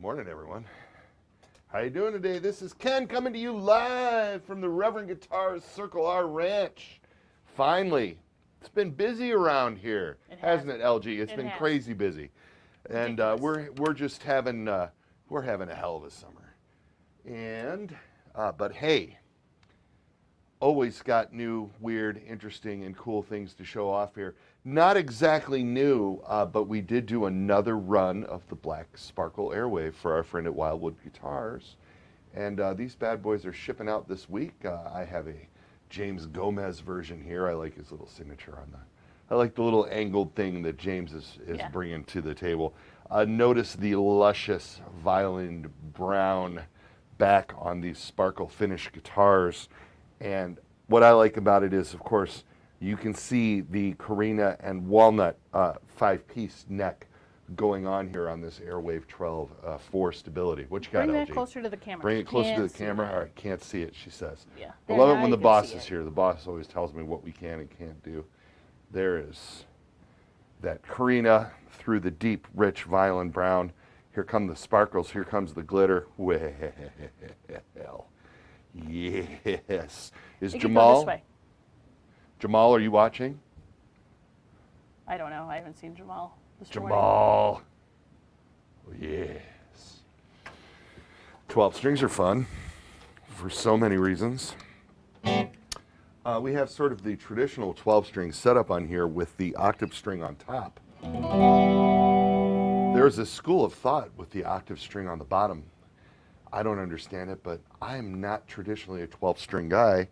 Morning, everyone. How you doing today? This is Ken coming to you live from the Reverend Guitars Circle R Ranch. Finally, it's been busy around here, hasn't it, LG? It's been crazy busy, and we're just having we're having a hell of a summer. And but hey, always got new, weird, interesting, and cool things to show off here. Not exactly new, but we did do another run of the Black Sparkle Airwave for our friend at Wildwood Guitars. And these bad boys are shipping out this week. I have a James Gomez version here. I like his little signature on I like the little angled thing that James is bringing to the table. Notice the luscious violet brown back on these sparkle finish guitars. And what I like about it is, of course, you can see the Carina and walnut 5-piece neck going on here on this Airwave 12 for stability. What you got, LG? Bring it closer to the camera. Bring it closer to the camera. All right, can't see it, she says. Yeah. I love it when the boss is here. The boss always tells me what we can and can't do. There is that Carina through the deep, rich violet brown. Here come the sparkles. Here comes the glitter. Well, yes. Is Jamal? Jamal, are you watching? I don't know. I haven't seen Jamal this Jamal. Oh, yes. 12 strings are fun for so many reasons. We have sort of the traditional 12-string setup on here with the octave string on top. There's a school of thought with the octave string on the bottom. I don't understand it, but I'm not traditionally a 12-string guy.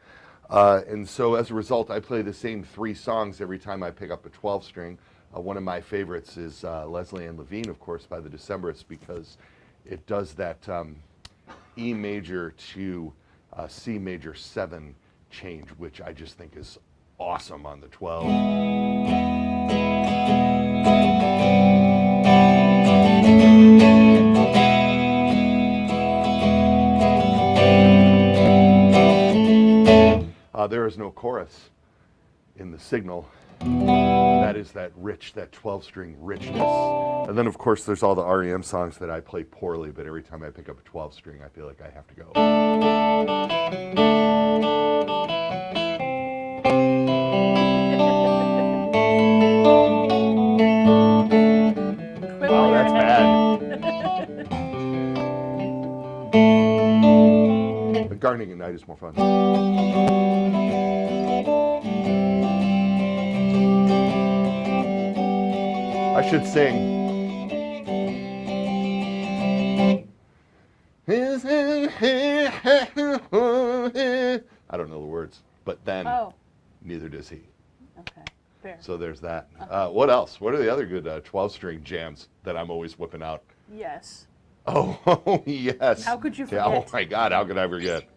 And so as a result, I play the same 3 songs every time I pick up a 12-string. One of my favorites is Leslie Ann Levine, of course, by the Decemberists, because it does that E major to C major 7 change, which I just think is awesome on the 12. There is no chorus in the signal. That is that rich, that 12-string richness. And then, of course, there's all the REM songs that I play poorly, but every time I pick up a 12-string, I feel like I have to go. Wow, that's bad. But gardening at night is more fun. I should sing. I don't know the words, but then neither does he. Okay, fair. So there's that. What else? What are the other good 12-string jams that I'm always whipping out? Yes. Oh, yes. How could you forget? Yeah, oh my God, how could I forget?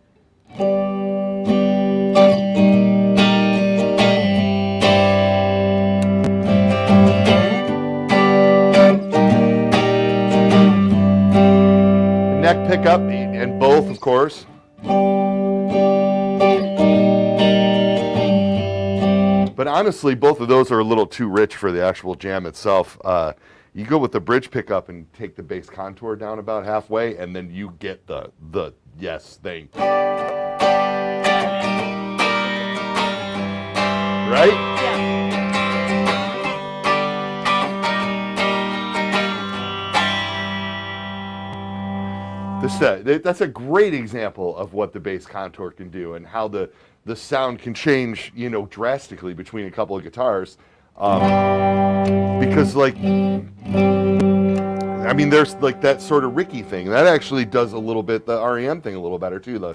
Neck pickup, and both, of course. But honestly, both of those are a little too rich for the actual jam itself. You go with the bridge pickup and take the bass contour down about halfway, and then you get the yes thing. Right? Yeah. That's a great example of what the bass contour can do and how the sound can change, you know, drastically between a couple of guitars. Because, like, I mean, there's like that sort of Ricky thing. That actually does a little bit, the REM thing a little better too, though.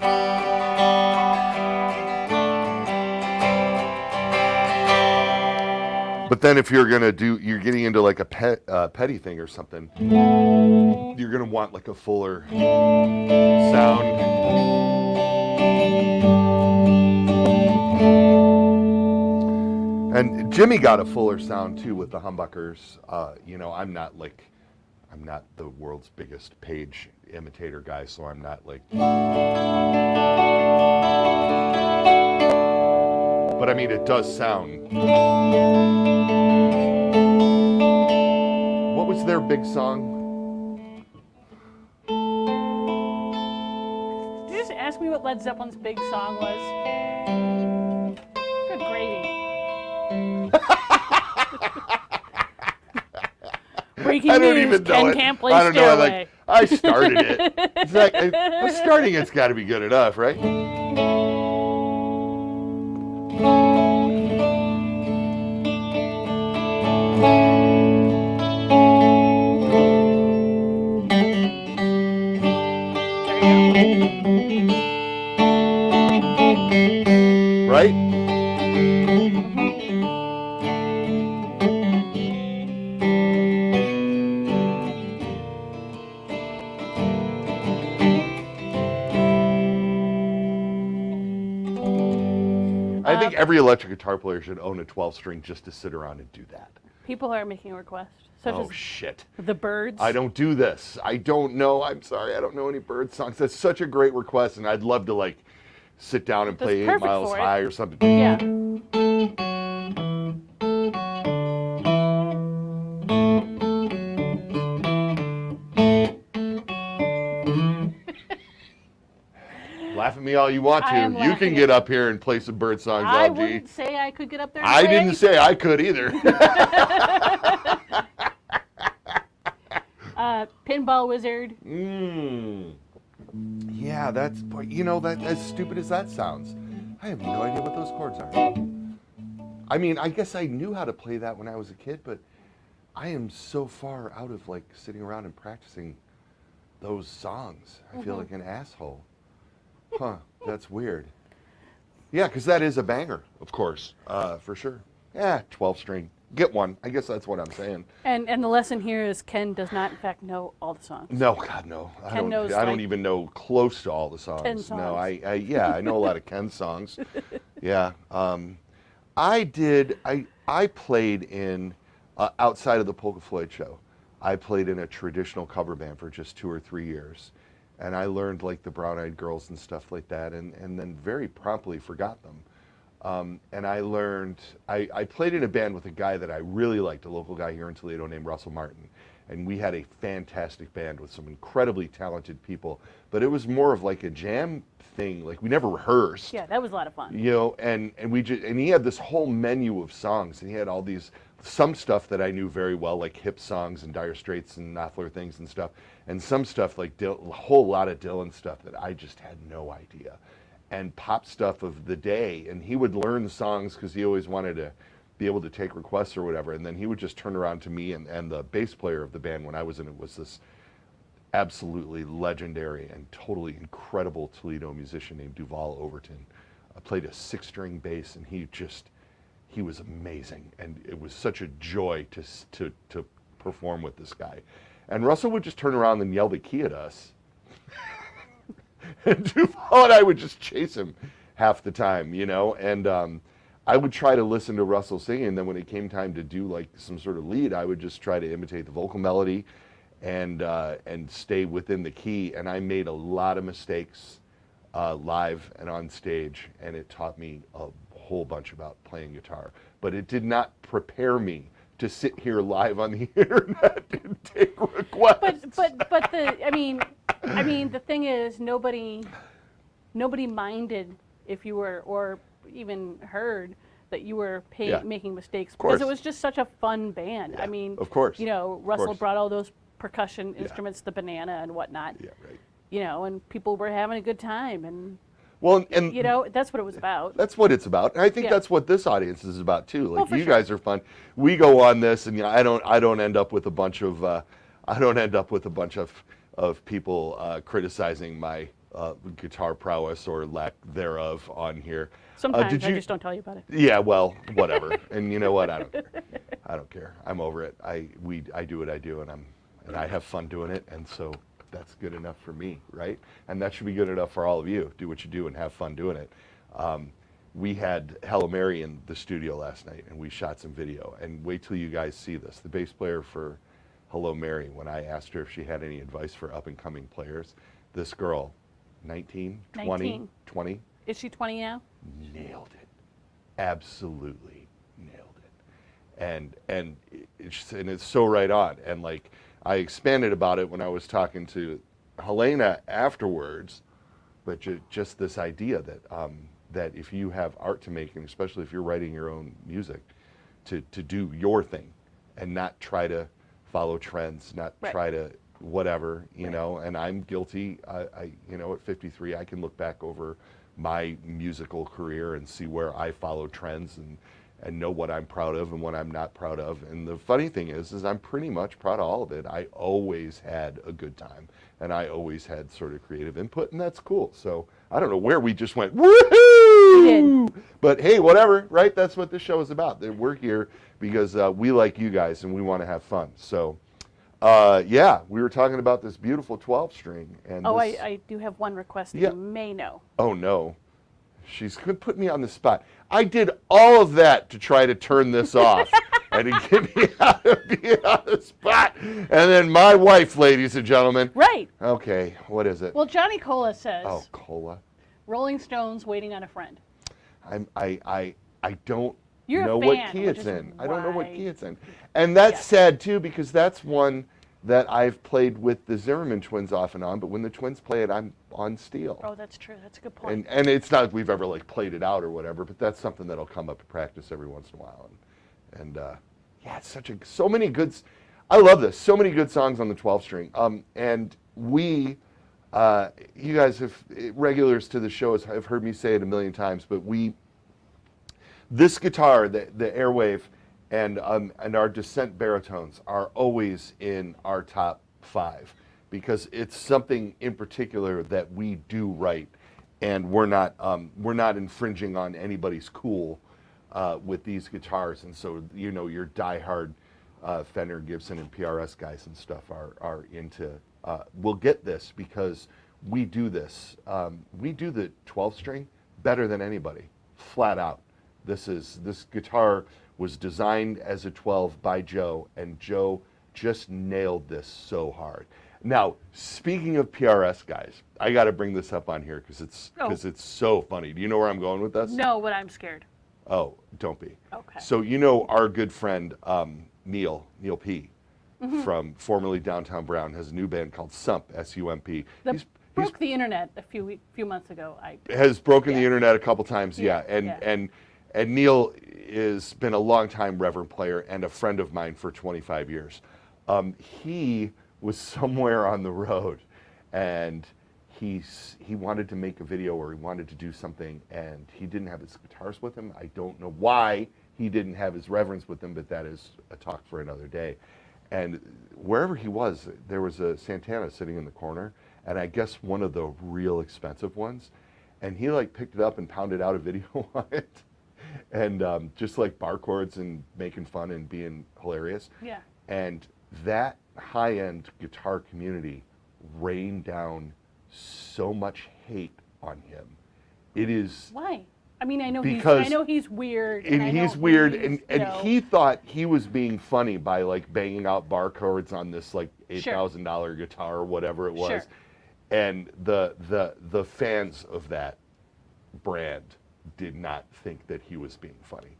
But then if you're you're getting into like a petty thing or something, you're gonna want like a fuller sound. And Jimmy got a fuller sound too with the humbuckers. You know, I'm not the world's biggest Page imitator guy, so I'm not like. But I mean, it does sound. What was their big song? ask me what Led Zeppelin's big song was? Good gravy. Breaking I don't news, even know Ken it. can't play I don't know. Stairway. I started it. It's like starting it's got to be good enough, right? Right? I think every electric guitar player should own a 12-string just to sit around and do that. People are making requests, such Oh, as shit. the Birds. I don't do this. I don't know. I'm sorry. I don't know any bird songs. That's such a great request, and I'd love to, like, sit down and That's play 8 perfect Miles for it. High or something. Yeah. Laugh at me all you want I am to. You laughing can at get you. up here and play some bird songs, I LG. wouldn't say I could get up there and I play didn't any- say I could either. Pinball Wizard. Yeah, that's, you know, that as stupid as that sounds, I have no idea what those chords are. I mean, I guess I knew how to play that when I was a kid, but I am so far out of, like, sitting around and practicing those songs. I feel like an asshole. Huh, that's weird. Yeah, because that is a banger, of course, for sure. Yeah, 12-string. Get one. I guess that's what I'm saying. And the lesson here is Ken does not, in fact, know all the songs. No, God, no. Ken knows, I don't like, even know close to all the songs. 10 songs. No, I know a lot of Ken songs. Yeah. I played in, outside of the Polka Floyd show, I played in a traditional cover band for just 2 or 3 years. And I learned, like, the Brown Eyed Girls and stuff like that, and then very promptly forgot them. And I learned, I played in a band with a guy that I really liked, a local guy here in Toledo named Russell Martin. And we had a fantastic band with some incredibly talented people. But it was more of like a jam thing. Like, we never rehearsed. Yeah, that was a lot of fun. You know, and he had this whole menu of songs, and he had all these, some stuff that I knew very well, like hip songs and Dire Straits and Knopfler things and stuff. And some stuff like a whole lot of Dylan stuff that I just had no idea. And pop stuff of the day, and he would learn songs because he always wanted to be able to take requests or whatever, and then he would just turn around to me, and the bass player of the band when I was in it was this absolutely legendary and totally incredible Toledo musician named Duval Overton. I played a 6-string bass, and he was amazing, and it was such a joy to perform with this guy. And Russell would just turn around and yell the key at us. And Duval and I would just chase him half the time, you know, and I would try to listen to Russell singing, and then when it came time to do like some sort of lead, I would just try to imitate the vocal melody and stay within the key, and I made a lot of mistakes live and on stage, and it taught me a whole bunch about playing guitar, but it did not prepare me to sit here live on the internet and take requests. But the thing is, nobody minded if you were, or even heard that you were making mistakes, because it was just such a fun band. Yeah, I mean, of course. You know, Russell course. brought all those percussion instruments, the banana and whatnot. Yeah, right. You know, and people were having a good time, and Well, and you know, that's what it was about. that's what it's about. And I think Yeah. that's what this audience is about too. Like, for you sure. guys are fun. We go on this, and you know, I don't end up with a bunch of people criticizing my guitar prowess or lack thereof on here. Sometimes did I you- just don't tell you about it. Yeah, well, whatever. And you know what? I don't care. I don't care. I'm over it. I do what I do, and I have fun doing it, and so that's good enough for me, right? And that should be good enough for all of you. Do what you do and have fun doing it. We had Hello Mary in the studio last night, and we shot some video. And wait till you guys see this. The bass player for Hello Mary, when I asked her if she had any advice for up-and-coming players, this girl, 19, 20, 19. 20, Is she 20 now? nailed it. Absolutely nailed it. And it's so right on. And like, I expanded about it when I was talking to Helena afterwards, but just this idea that that if you have art to make, and especially if you're writing your own music, to do your thing, and not try to follow trends, not try to whatever, you know. And I'm guilty. I you know, at 53, I can look back over my musical career and see where I follow trends and know what I'm proud of and what I'm not proud of. And the funny thing is I'm pretty much proud of all of it. I always had a good time, and I always had sort of creative input, and that's cool. So I don't know where we just went, woohoo! But hey, whatever, right? That's what this show is about. We're here because we like you guys and we want to have fun. So yeah, we were talking about this beautiful 12-string. And I do have one request that you may know. Oh, no. She's going to put me on the spot. I did all of that to try to turn this off and to get me out of being on the spot. And then my wife, ladies and gentlemen. Right. Okay, what is it? Well, Johnny Cola says. Oh, Cola. Rolling Stones, Waiting on a Friend. I don't You're know a fan, what key it's which is in. I don't know what why- key it's in. And that's sad, too, because that's one that I've played with the Zimmerman twins off and on, but when the twins play it, I'm on steel. Oh, that's true. That's a good point. And it's not like we've ever like played it out or whatever, but that's something that'll come up at practice every once in a while. And yeah, it's so many good. I love this. So many good songs on the 12-string. And we, you guys have regulars to the show have heard me say it a million times, but this guitar, the Airwave, and our Descent baritones are always in our top 5 because it's something in particular that we do right, and we're not infringing on anybody's cool with these guitars. And so, you know, your diehard Fender, Gibson, and PRS guys and stuff are into. Will get this because we do this. We do the 12-string better than anybody, flat out. This guitar was designed as a 12 by Joe, and Joe just nailed this so hard. Now, speaking of PRS guys, I got to bring this up on here because it's so funny. Do you know where I'm going with this? No, but I'm scared. Oh, don't be. Okay. So you know our good friend Neil P. from formerly Downtown Brown has a new band called Sump, S-U-M-P. He's broke the internet a few months ago. Has broken the internet a couple times, and Neil has been a longtime Reverend player and a friend of mine for 25 years. He was somewhere on the road, and he wanted to make a video or he wanted to do something, and he didn't have his guitars with him. I don't know why he didn't have his reverends with him, but that is a talk for another day. And wherever he was, there was a Santana sitting in the corner, and I guess one of the real expensive ones, and he like picked it up and pounded out a video on it. And just like bar chords and making fun and being hilarious. Yeah. And that high-end guitar community rained down so much hate on him. It is. Why? I mean, I know he's weird. And he's weird, and he thought he was being funny by like banging out bar chords on this like $8,000 guitar or whatever it was. Sure. And the fans of that brand did not think that he was being funny.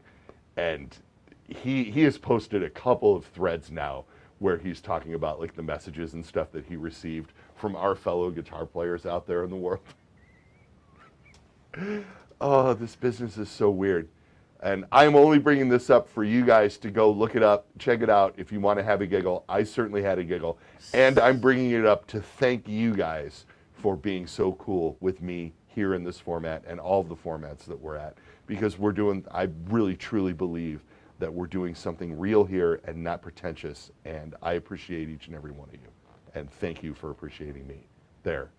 And he has posted a couple of threads now where he's talking about like the messages and stuff that he received from our fellow guitar players out there in the world. Oh, this business is so weird. And I'm only bringing this up for you guys to go look it up, check it out if you want to have a giggle. I certainly had a giggle. And I'm bringing it up to thank you guys for being so cool with me here in this format and all the formats that we're at, because I really truly believe that we're doing something real here and not pretentious, and I appreciate each and every one of you, and thank you for appreciating me. There.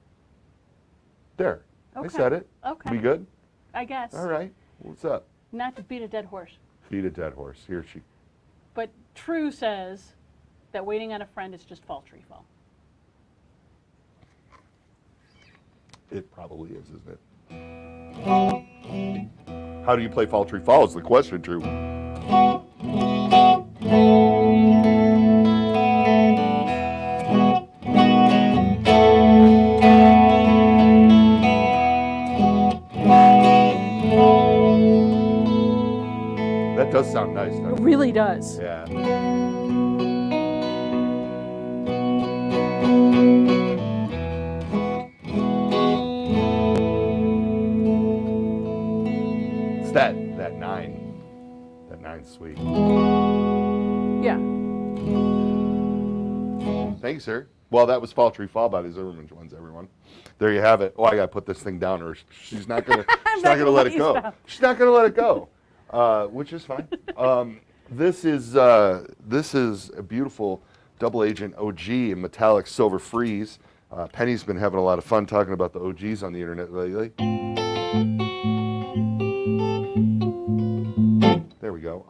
Okay. I said it. Okay. We good? I guess. All right. What's up? Not to beat a dead horse. Feed a dead horse. Here she. But True says that Waiting on a Friend is just fall tree fall. It probably is, isn't it? How do you play Fall Tree Fall is the question, Drew. That does sound nice, doesn't it? It really does. Yeah. Nine's sweet. Yeah. Thank you, sir. Well, that was Paltry Fall by the Zimmerman ones, everyone. There you have it. Oh, I gotta put this thing down, or she's not gonna. She's not gonna let it go. Stop. She's not gonna let it go, which is fine. This is a beautiful double agent OG in metallic silver frieze. Penny's been having a lot of fun talking about the OGs on the internet lately. There we go.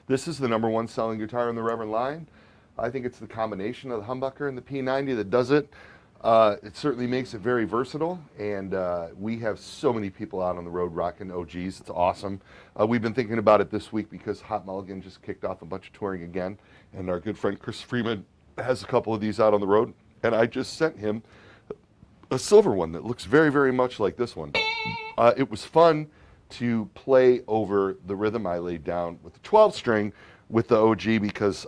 This is the #1 selling guitar in the Reverend line. I think it's the combination of the humbucker and the P90 that does it. It certainly makes it very versatile, and we have so many people out on the road rocking OGs. It's awesome. We've been thinking about it this week because Hot Mulligan just kicked off a bunch of touring again, and our good friend Chris Freeman has a couple of these out on the road, and I just sent him a silver one that looks very, very much like this one. It was fun to play over the rhythm I laid down with the 12-string with the OG because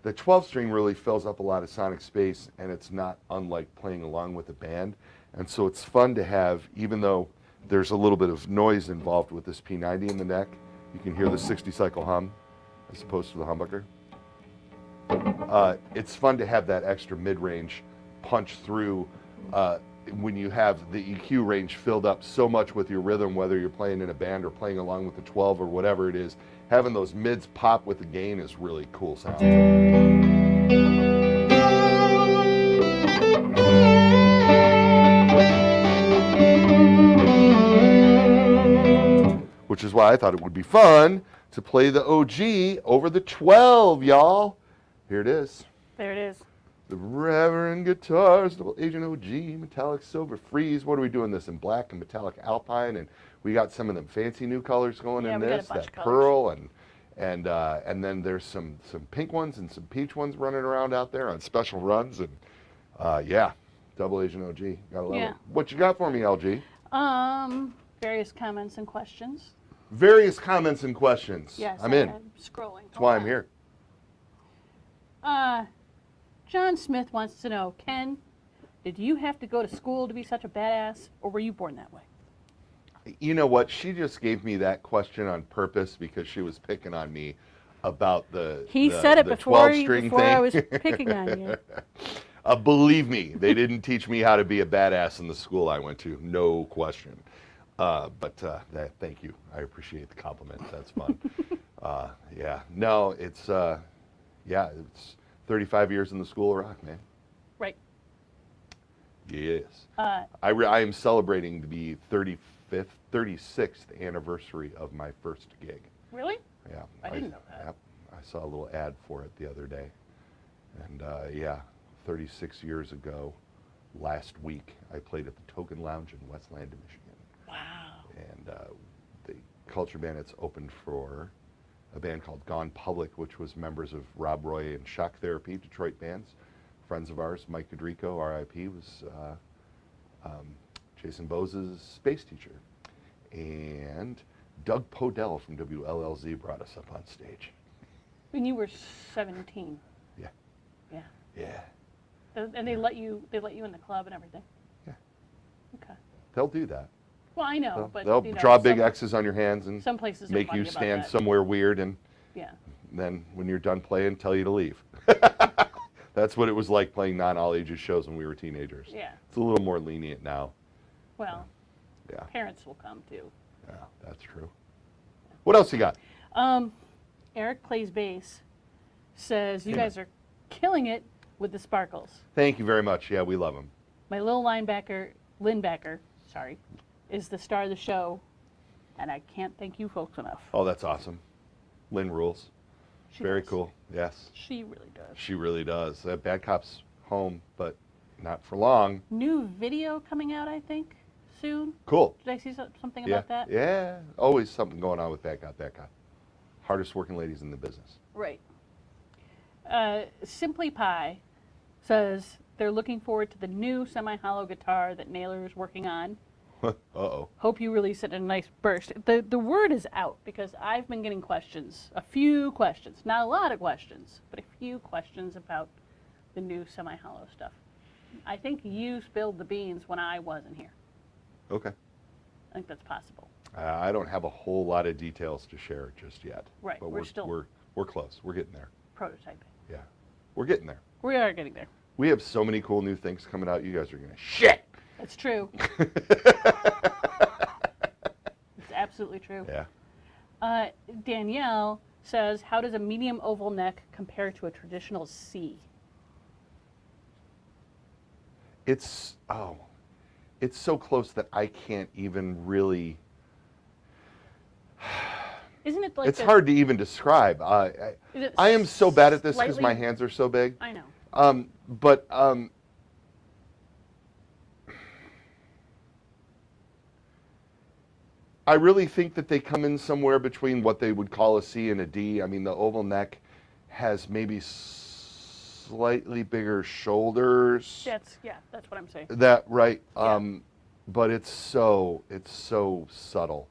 the 12-string really fills up a lot of sonic space, and it's not unlike playing along with a band. And so it's fun to have, even though there's a little bit of noise involved with this P90 in the neck, you can hear the 60-cycle hum as opposed to the humbucker. It's fun to have that extra mid-range punch through when you have the EQ range filled up so much with your rhythm, whether you're playing in a band or playing along with the 12 or whatever it is. Having those mids pop with the gain is really cool sound. Which is why I thought it would be fun to play the OG over the 12, y'all. Here it is. There it is. The Reverend Guitars, double agent OG, metallic silver frieze. What are we doing this in black and metallic alpine? And we got some of them fancy new colors going in this. That pearl and then there's some pink ones and some peach ones running around out there on special runs. And yeah, double agent OG. Gotta love it. What you got for me, LG? Various comments and questions. Various comments and questions. Yes, I'm in. Scrolling. That's why I'm here. John Smith wants to know, Ken, did you have to go to school to be such a badass, or were you born that way? You know what? She just gave me that question on purpose because she was picking on me about the He said it before I was picking on you. Believe me, they didn't teach me how to be a badass in the school I went to. No question. Thank you. I appreciate the compliment. That's fun. Yeah. No, it's 35 years in the School of Rock, man. Right. Yes. I am celebrating the 36th anniversary of my first gig. Really? Yeah. I didn't know that. Yep. I saw a little ad for it the other day. And 36 years ago, last week, I played at the Token Lounge in West Landon, Michigan. Wow. And the Culture Bandits opened for a band called Gone Public, which was members of Rob Roy and Shock Therapy, Detroit bands. Friends of ours, Mike Godrico, R.I.P., was Jason Bose's space teacher. And Doug Podell from WLLZ brought us up on stage. When you were 17. Yeah. Yeah. Yeah. And they let you in the club and everything. Yeah. Okay. They'll do that. Well, I know, but they'll draw big X's on your hands and some places make you stand somewhere weird, and then when you're done playing, tell you to leave. That's what it was like playing non-all ages shows when we were teenagers. Yeah. It's a little more lenient now. Well, yeah. Parents will come too. Yeah, that's true. What else you got? Eric Plays Bass says, you guys are killing it with the sparkles. Thank you very much. Yeah, we love them. My little linebacker, Lindbacker, is the star of the show, and I can't thank you folks enough. Oh, that's awesome. Lynn rules. Very cool. Yes. She really does. She really does. Bad Cop's home, but not for long. New video coming out, I think, soon. Cool. Did I see something about that? Yeah. Always something going on with Bad Cop, Bad Cop. Hardest working ladies in the business. Right. Simply Pie says they're looking forward to the new semi-hollow guitar that Naylor is working on. Uh-oh. Hope you release it in a nice burst. The word is out because I've been getting questions, a few questions, not a lot of questions, but a few questions about the new semi-hollow stuff. I think you spilled the beans when I wasn't here. Okay. I think that's possible. I don't have a whole lot of details to share just yet. Right, But we're still we're close. We're getting there. prototyping. Yeah, we're getting there. We are getting there. We have so many cool new things coming out. You guys are gonna shit. That's true. It's absolutely true. Yeah. Danielle says, how does a medium oval neck compare to a traditional C? It's so close that I can't even really. Isn't it like it's hard to even describe. I am so bad at this because my hands are so big. I know. But I really think that they come in somewhere between what they would call a C and a D. I mean, the oval neck has maybe slightly bigger shoulders. That's what I'm saying. That right. Yeah. But it's so subtle.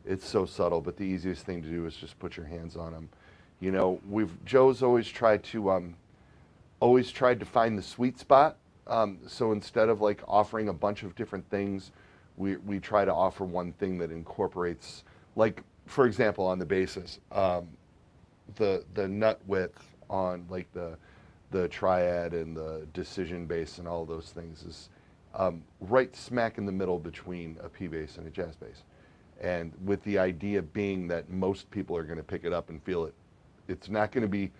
It's so subtle. But the easiest thing to do is just put your hands on them. You know, Joe's always tried to find the sweet spot. So instead of like offering a bunch of different things, we try to offer one thing that incorporates, like for example, on the bases, the nut width on like the triad and the decision bass and all those things is right smack in the middle between a P bass and a jazz bass, and with the idea being that most people are going to pick it up and feel it. It's not going to be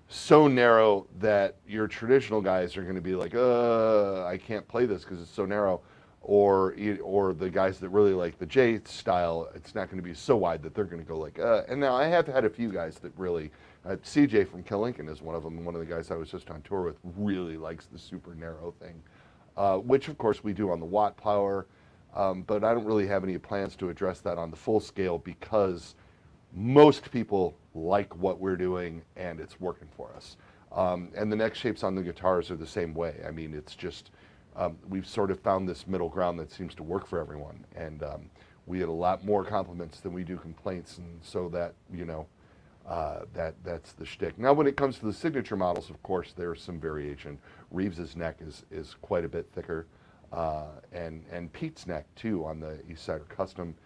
so narrow that your traditional guys are going to be like, I can't play this because it's so narrow. Or the guys that really like the J style, it's not going to be so wide that they're going to go like, And now I have had a few guys that really, CJ from Kill Lincoln is one of them. One of the guys I was just on tour with really likes the super narrow thing, which of course we do on the Watt Power. But I don't really have any plans to address that on the full scale because most people like what we're doing and it's working for us. And the neck shapes on the guitars are the same way. I mean, it's just, we've sort of found this middle ground that seems to work for everyone. And we had a lot more compliments than we do complaints. And so that, you know, that's the shtick. Now, when it comes to the signature models, of course, there's some variation. Reeves's neck is quite a bit thicker. And Pete's neck, too, on the Eastsider Custom,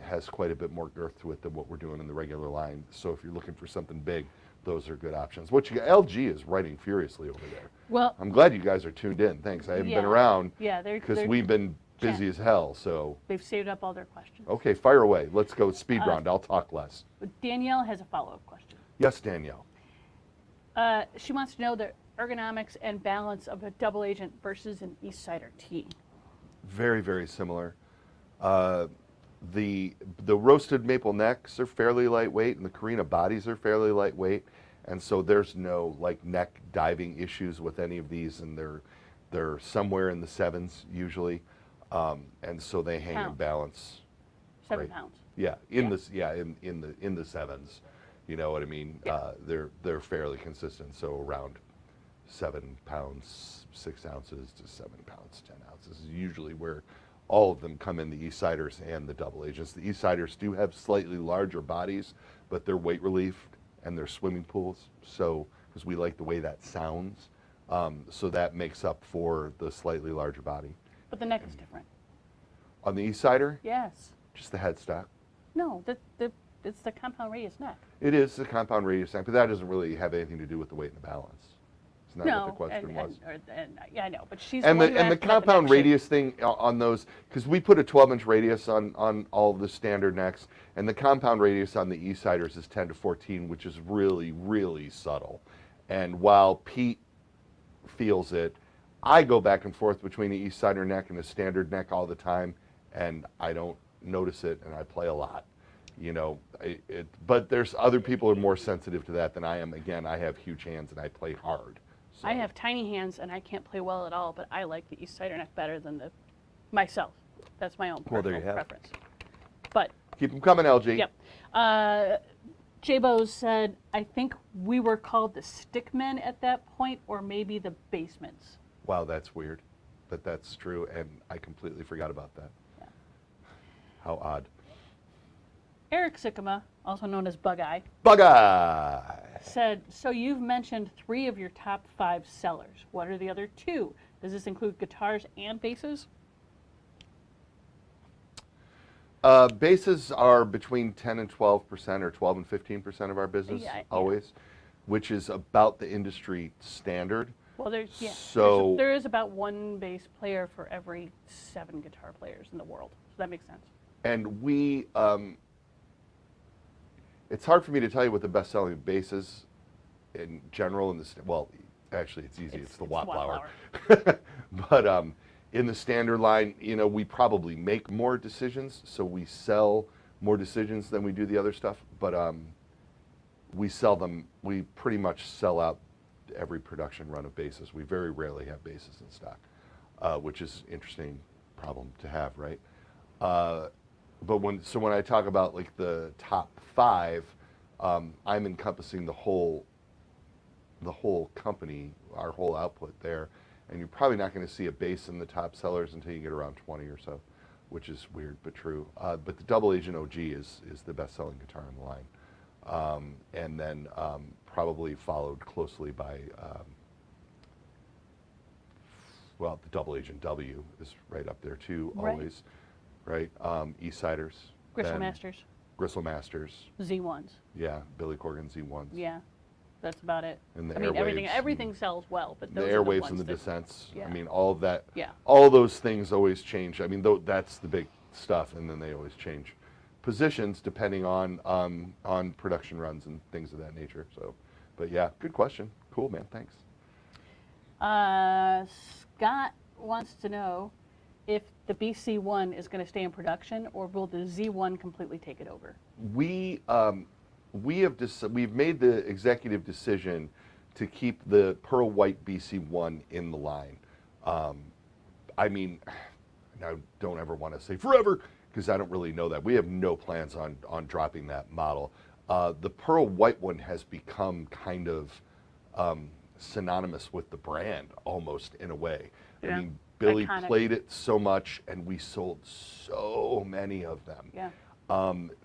has quite a bit more girth to it than what we're doing in the regular line. So if you're looking for something big, those are good options. What you got? LG is writing furiously over there. Well, I'm glad you guys are tuned in. Thanks. I haven't been around because we've been busy as hell. So they've saved up all their questions. Okay, fire away. Let's go speed round. I'll talk less. Danielle has a follow-up question. Yes, Danielle. She wants to know the ergonomics and balance of a double agent versus an Eastsider T. Very, very similar. The roasted maple necks are fairly lightweight, and the Carina bodies are fairly lightweight, and so there's no like neck diving issues with any of these, and they're somewhere in the 7s usually, and so they hang in balance. 7 pounds. Yeah, in the 7s, you know what I mean. Yeah. They're fairly consistent, so around 7 pounds 6 ounces to 7 pounds 10 ounces is usually where all of them come in, the Eastsiders and the double agents. The Eastsiders do have slightly larger bodies, but they're weight relief and they're swimming pools. So, because we like the way that sounds, so that makes up for the slightly larger body. But the neck is different. On the Eastsider? Yes. Just the headstock. No, it's the compound radius neck. It is the compound radius neck, but that doesn't really have anything to do with the weight and the balance. Not what the question was. Yeah, I know, but she's and the compound radius thing on those, because we put a 12-inch radius on all of the standard necks, and the compound radius on the Eastsiders is 10 to 14, which is really, really subtle. And while Pete feels it, I go back and forth between the Eastsider neck and the standard neck all the time, and I don't notice it, and I play a lot. You know, but there's other people who are more sensitive to that than I am. Again, I have huge hands and I play hard. So. I have tiny hands and I can't play well at all, but I like the Eastsider neck better than myself. That's my own personal preference. But keep them coming, LG. Yep. J-Bo said, I think we were called the Stickmen at that point, or maybe the Basements. Wow, that's weird, but that's true, and I completely forgot about that. Yeah. How odd. Eric Sikkema, also known as Bug-Eye, said, so you've mentioned 3 of your top 5 sellers. What are the other 2? Does this include guitars and basses? Basses are between 10 and 12%, or 12 and 15% of our business, always, which is about the industry standard. Well, there is about one bass player for every 7 guitar players in the world, so that makes sense. And we, it's hard for me to tell you what the best-selling bass is in general. Well, actually, it's easy. It's the Wattblower. But in the standard line, we probably make more decisions, so we sell more decisions than we do the other stuff. But we sell them. We pretty much sell out every production run of basses. We very rarely have basses in stock, which is an interesting problem to have, right? But when I talk about like the top 5, I'm encompassing the whole company, our whole output there, and you're probably not going to see a bass in the top sellers until you get around 20 or so, which is weird but true. But the Double Agent OG is the best-selling guitar in the line, and then probably followed closely by the Double Agent W is right up there too, always. Right, Eastsiders, Gristle Masters, Z1s. Yeah, Billy Corgan Z1s. Yeah, that's about it. And the everything sells well, but those the are Airwaves the and the that, Descents. Yeah. I mean, all of that. Yeah. All those things always change. I mean, that's the big stuff, and then they always change positions depending on production runs and things of that nature. So, but yeah, good question. Cool, man. Thanks. Scott wants to know if the BC1 is going to stay in production, or will the Z1 completely take it over? We've made the executive decision to keep the Pearl White BC1 in the line. I mean, I don't ever want to say forever, because I don't really know that. We have no plans on dropping that model. The Pearl White one has become kind of synonymous with the brand, almost, in a way. Yeah. I mean, Billy Iconic. played it so much, and we sold so many of them. Yeah.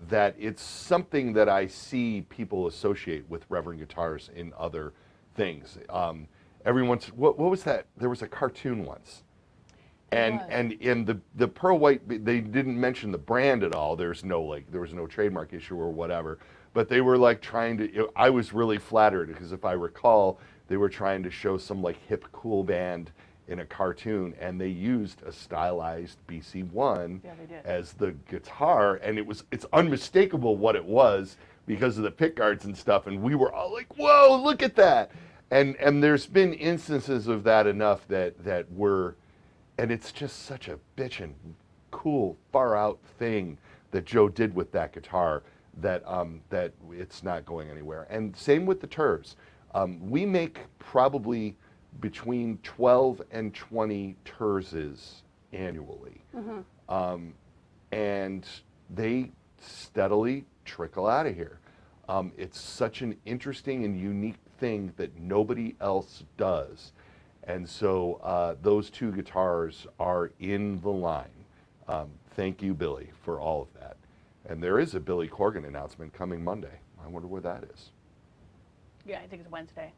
That it's something that I see people associate with Reverend guitars in other things. What was that? There was a cartoon once, and in the Pearl White, they didn't mention the brand at all. There was no trademark issue or whatever. But they were like trying to. I was really flattered, because if I recall, they were trying to show some like hip cool band in a cartoon, and they used a stylized BC1 as the guitar, and it's unmistakable what it was because of the pickguards and stuff, and we were all like, whoa, look at that. And there's been instances of that enough that we're, and it's just such a bitchin' cool, far out thing that Joe did with that guitar that it's not going anywhere. And same with the Turs. We make probably between 12 and 20 Terses annually. Mm-hmm. And they steadily trickle out of here. It's such an interesting and unique thing that nobody else does. And so those 2 guitars are in the line. Thank you, Billy, for all of that. And there is a Billy Corgan announcement coming Monday. I wonder where that is. Yeah, I think it's Wednesday.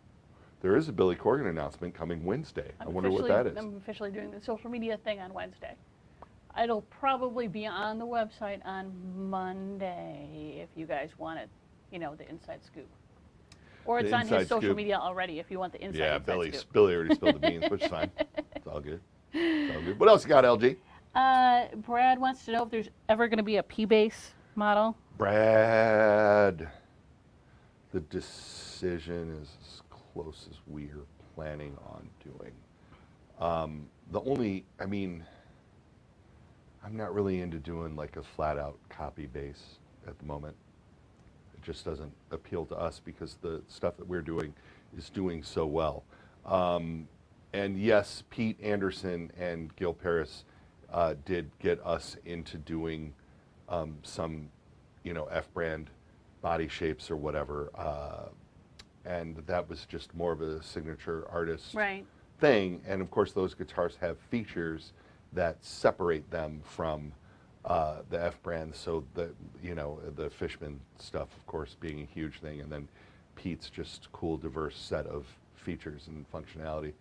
There is a Billy Corgan announcement coming Wednesday. I wonder what that is. I'm officially doing the social media thing on Wednesday. It'll probably be on the website on Monday if you guys want it, the inside scoop. Or it's on his social media already if you want the inside scoop. Yeah, Billy already spilled the beans, which is fine. It's all good. It's all good. What else you got, LG? Brad wants to know if there's ever going to be a P-Bass model. Brad, the decision is as close as we're planning on doing. I'm not really into doing like a flat out copy bass at the moment. It just doesn't appeal to us because the stuff that we're doing is doing so well. And yes, Pete Anderson and Gil Paris did get us into doing some, F-brand body shapes or whatever. And that was just more of a signature artist thing. And of course, those guitars have features that separate them from the F-brand. So the Fishman stuff, of course, being a huge thing. And then Pete's just cool, diverse set of features and functionality.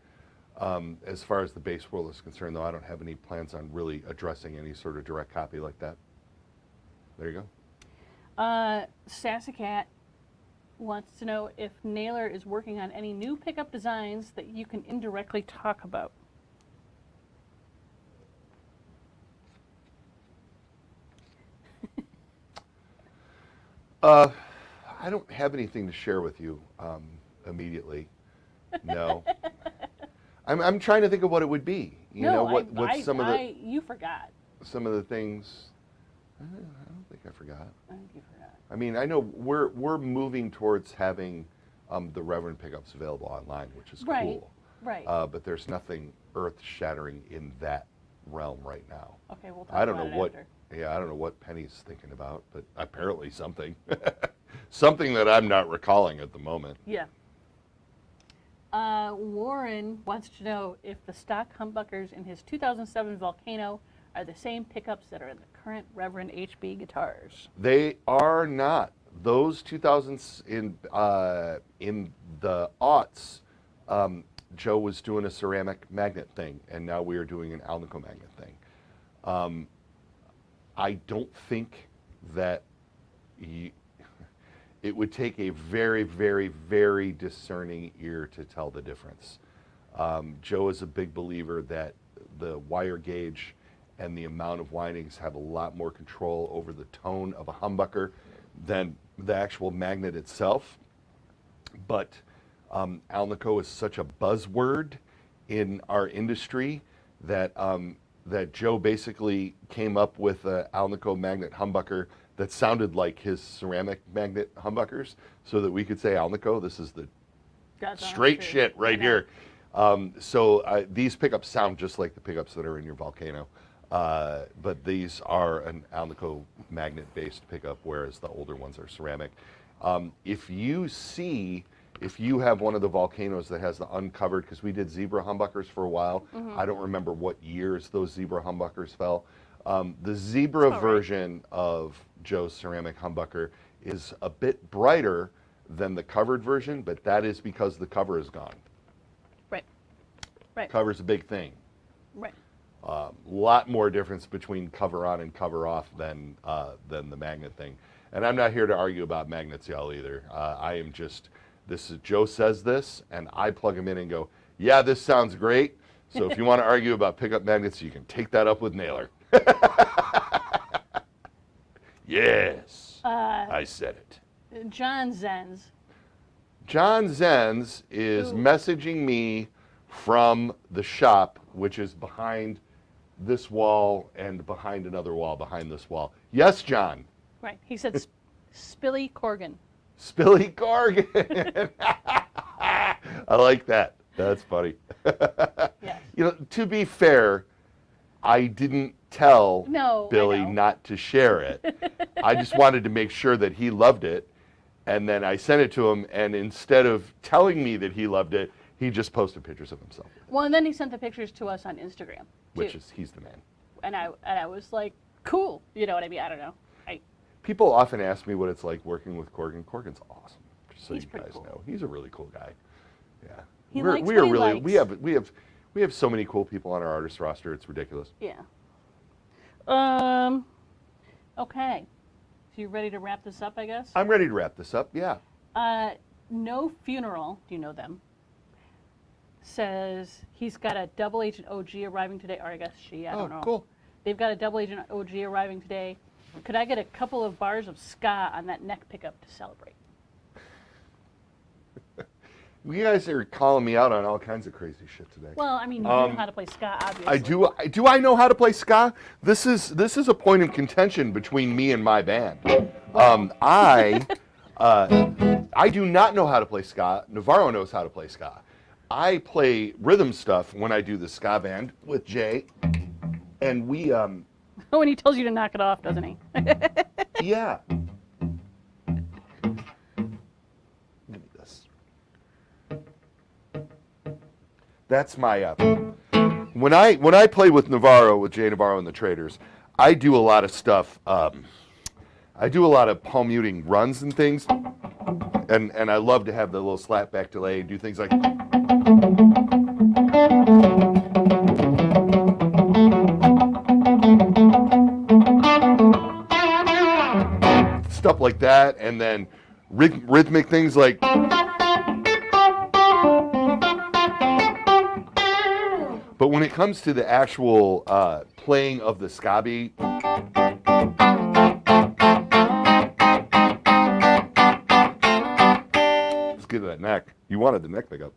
As far as the bass world is concerned, though, I don't have any plans on really addressing any sort of direct copy like that. There you go. Sassy Cat wants to know if Naylor is working on any new pickup designs that you can indirectly talk about. I don't have anything to share with you immediately. No. I'm trying to think of what it would be. You You forgot. Some of the things. I don't think I forgot. I think you forgot. I mean, I know we're moving towards having the Reverend pickups available online, which is cool. Right. But there's nothing earth-shattering in that realm right now. Okay, we'll talk I don't about know it what. after. Yeah, I don't know what Penny's thinking about, but apparently something. Something that I'm not recalling at the moment. Yeah. Warren wants to know if the stock humbuckers in his 2007 Volcano are the same pickups that are in the current Reverend HB guitars. They are not. Those 2000s in the aughts, Joe was doing a ceramic magnet thing, and now we are doing an Alnico magnet thing. I don't think that it would take a very, very, very discerning ear to tell the difference. Joe is a big believer that the wire gauge and the amount of windings have a lot more control over the tone of a humbucker than the actual magnet itself. But Alnico is such a buzzword in our industry that that Joe basically came up with an Alnico magnet humbucker that sounded like his ceramic magnet humbuckers, so that we could say, Alnico, this is the straight shit right here. So these pickups sound just like the pickups that are in your Volcano, but these are an Alnico magnet-based pickup, whereas the older ones are ceramic. If you have one of the Volcanos that has the uncovered, because we did zebra humbuckers for a while. I don't remember what years those zebra humbuckers fell. The zebra version of Joe's ceramic humbucker is a bit brighter than the covered version, but that is because the cover is gone. Right. Cover's a big thing. Right. Lot more difference between cover on and cover off than the magnet thing. And I'm not here to argue about magnets, y'all, either. I am just... Joe says this, and I plug him in and go, yeah, this sounds great. So if you want to argue about pickup magnets, you can take that up with Naylor. Yes, I said it. John Zenz. John Zenz is messaging me from the shop, which is behind this wall and behind another wall behind this wall. Yes, John. Right. He said Spilly Corgan. Spilly Corgan. I like that. That's funny. Yes. You know, to be fair, I didn't tell Billy not to share it. I just wanted to make sure that he loved it. And then I sent it to him, and instead of telling me that he loved it, he just posted pictures of himself. Well, and then he sent the pictures to us on Instagram, too. He's the man. And I was like, cool. You know what I mean? I don't know. People often ask me what it's like working with Corgan. Corgan's awesome, just so He's you guys cool. know. He's a really cool guy. Yeah. He likes what he likes. We have so many cool people on our artist roster, it's ridiculous. Yeah. Okay. So you ready to wrap this up, I guess? I'm ready to wrap this up, yeah. No Funeral, do you know them? Says he's got a double agent OG arriving today, or I guess she, I don't know. Oh, cool. They've got a double agent OG arriving today. Could I get a couple of bars of ska on that neck pickup to celebrate? You guys are calling me out on all kinds of crazy shit today. Well, I mean, you know how to play ska, obviously. I do. Do I know how to play ska? This is a point of contention between me and my band. I do not know how to play ska. Navarro knows how to play ska. I play rhythm stuff when I do the ska band with Jay, and we. When he tells you to knock it off, doesn't he? Yeah. Give me this. That's my when I play with Navarro, with Jay Navarro and the Traders, I do a lot of stuff. I do a lot of palm muting runs and things, and I love to have the little slap back delay and do things like. messed up like that, and then rhythmic things like. But when it comes to the actual playing of the ska beat, let's get to that neck. You wanted the neck pickup.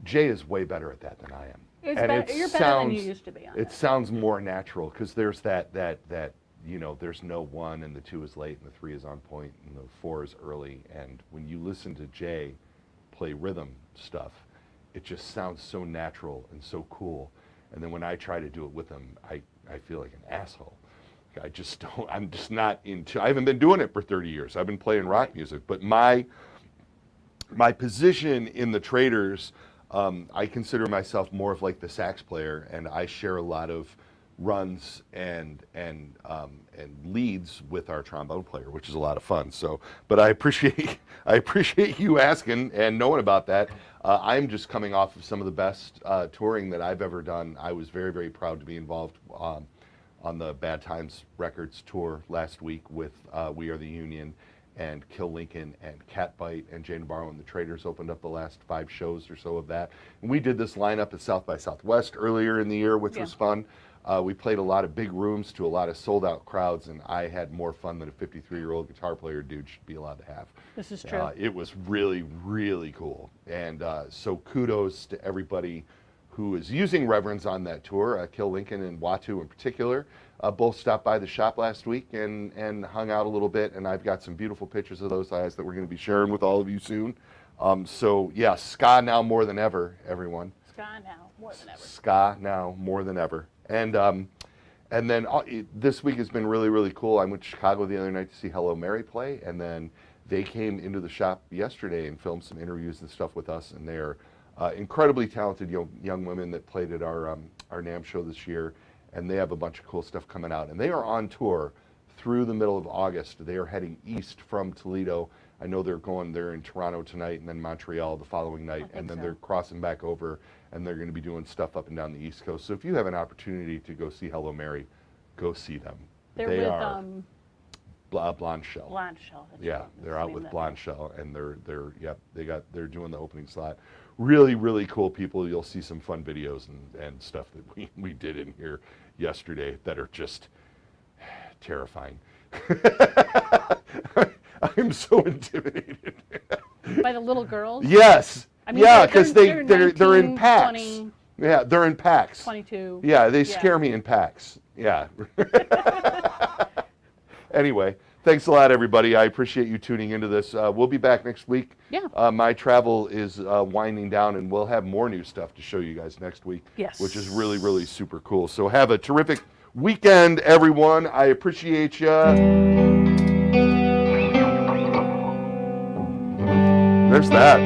Jay is way better at that than I am. You're better than you used to be on it. Sounds more natural because there's that there's no 1 and the 2 is late and the 3 is on point and the 4 is early. And when you listen to Jay play rhythm stuff, it just sounds so natural and so cool. And then when I try to do it with him, I feel like an asshole. I'm just not into. I haven't been doing it for 30 years. I've been playing rock music, but my position in the Traders. I consider myself more of like the sax player, and I share a lot of runs and leads with our trombone player, which is a lot of fun. So, but I appreciate you asking and knowing about that. I'm just coming off of some of the best touring that I've ever done. I was very, very proud to be involved on the Bad Times Records tour last week with We Are the Union and Kill Lincoln and Catbite and Jay Navarro and the Traders opened up the last 5 shows or so of that. And we did this lineup at South by Southwest earlier in the year, which was fun. We played a lot of big rooms to a lot of sold out crowds, and I had more fun than a 53-year-old guitar player dude should be allowed to have. This is true. It was really, really cool. And so kudos to everybody who is using Reverends on that tour, Kill Lincoln and Watu in particular. Both stopped by the shop last week and hung out a little bit, and I've got some beautiful pictures of those guys that we're going to be sharing with all of you soon. So yeah, ska now more than ever, everyone. Ska now more than ever. Ska now more than ever. And then this week has been really, really cool. I went to Chicago the other night to see Hello Mary play, and then they came into the shop yesterday and filmed some interviews and stuff with us, and they're incredibly talented young women that played at our NAMM show this year. And they have a bunch of cool stuff coming out. And they are on tour through the middle of August. They are heading east from Toledo. I know they're in Toronto tonight and then Montreal the following night. And then they're crossing back over and they're going to be doing stuff up and down the East Coast. So if you have an opportunity to go see Hello Mary, go see them. They are Blonde Shell. Blonde Shell. Yeah, they're out with Blonde Shell, and they're doing the opening slot. Really, really cool people. You'll see some fun videos and stuff that we did in here yesterday that are just terrifying. I'm so intimidated. By the little girls? Yes. I mean, yeah, because they're 19, in packs. 20, yeah, they're in packs. 22. Yeah, they scare me in packs. Yeah. Anyway, thanks a lot, everybody. I appreciate you tuning into this. We'll be back next week. Yeah. My travel is winding down, and we'll have more new stuff to show you guys next week. Yes. Which is really, really super cool. So have a terrific weekend, everyone. I appreciate you. There's that.